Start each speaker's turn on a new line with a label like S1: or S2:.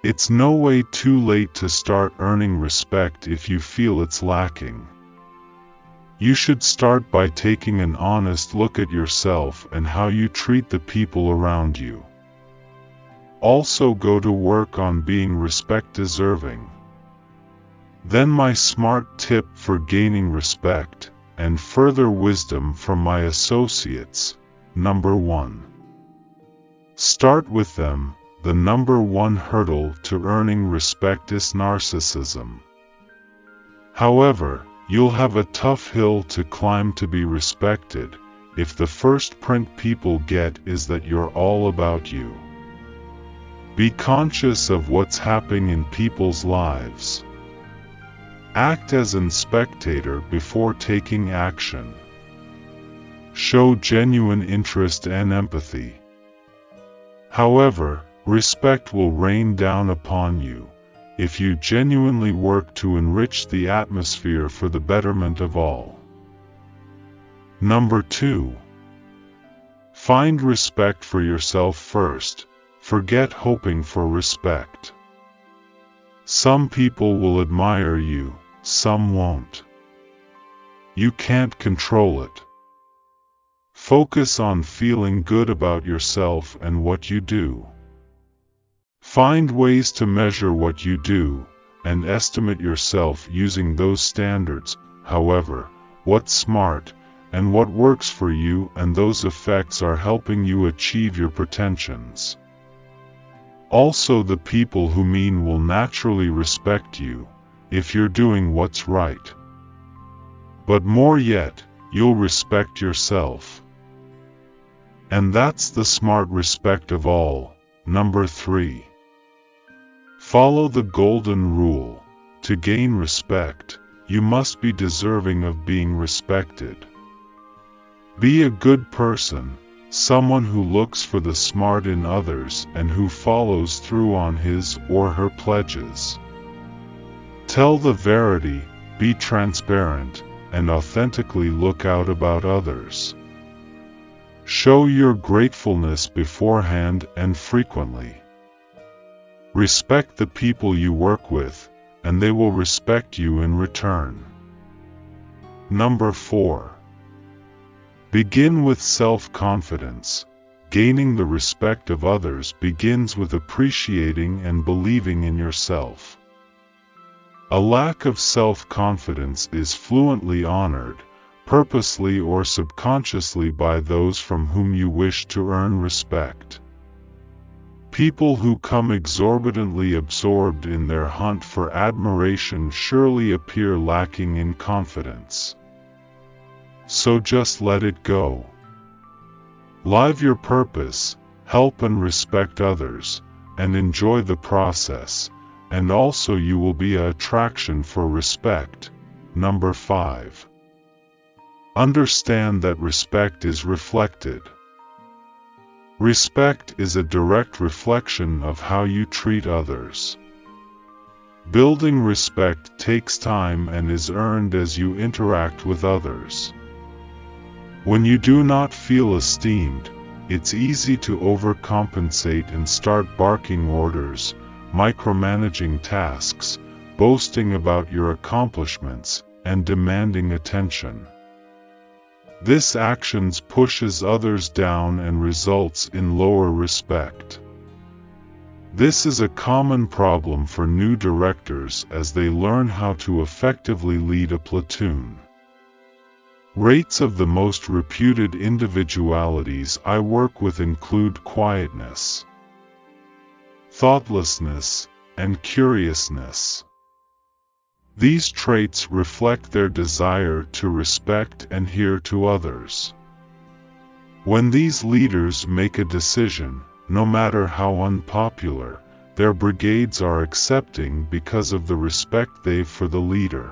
S1: It's no way too late to start earning respect if you feel it's lacking. You should start by taking an honest look at yourself and how you treat the people around you. Also go to work on being respect-deserving. Then my smart tip for gaining respect and further wisdom from my associates. Number 1. Start with them. The number 1 hurdle to earning respect is narcissism. However, you'll have a tough hill to climb to be respected if the first print people get is that you're all about you. Be conscious of what's happening in people's lives. Act as a spectator before taking action. Show genuine interest and empathy. However, respect will rain down upon you if you genuinely work to enrich the atmosphere for the betterment of all. Number 2. Find respect for yourself first. Forget hoping for respect. Some people will admire you, some won't. You can't control it. Focus on feeling good about yourself and what you do. Find ways to measure what you do, and estimate yourself using those standards. However, what's smart, and what works for you, and those effects are helping you achieve your pretensions. Also, the people who mean will naturally respect you, if you're doing what's right. But more yet, you'll respect yourself. And that's the smart respect of all. Number 3. Follow the golden rule. To gain respect, you must be deserving of being respected. Be a good person, someone who looks for the smart in others and who follows through on his or her pledges. Tell the verity, be transparent, and authentically look out about others. Show your gratefulness beforehand and frequently. Respect the people you work with, and they will respect you in return. Number 4. Begin with self-confidence. Gaining the respect of others begins with appreciating and believing in yourself. A lack of self-confidence is fluently honored, purposely or subconsciously, by those from whom you wish to earn respect. People who come exorbitantly absorbed in their hunt for admiration surely appear lacking in confidence. So just let it go. Live your purpose, help and respect others, and enjoy the process, and also you will be an attraction for respect. Number 5. Understand that respect is reflected. Respect is a direct reflection of how you treat others. Building respect takes time and is earned as you interact with others. When you do not feel esteemed, it's easy to overcompensate and start barking orders, micromanaging tasks, boasting about your accomplishments, and demanding attention. This actions pushes others down and results in lower respect. This is a common problem for new directors as they learn how to effectively lead a platoon. Rates of the most reputed individualities I work with include quietness, thoughtlessness, and curiousness. These traits reflect their desire to respect and hear to others. When these leaders make a decision, no matter how unpopular, their brigades are accepting because of the respect they've for the leader.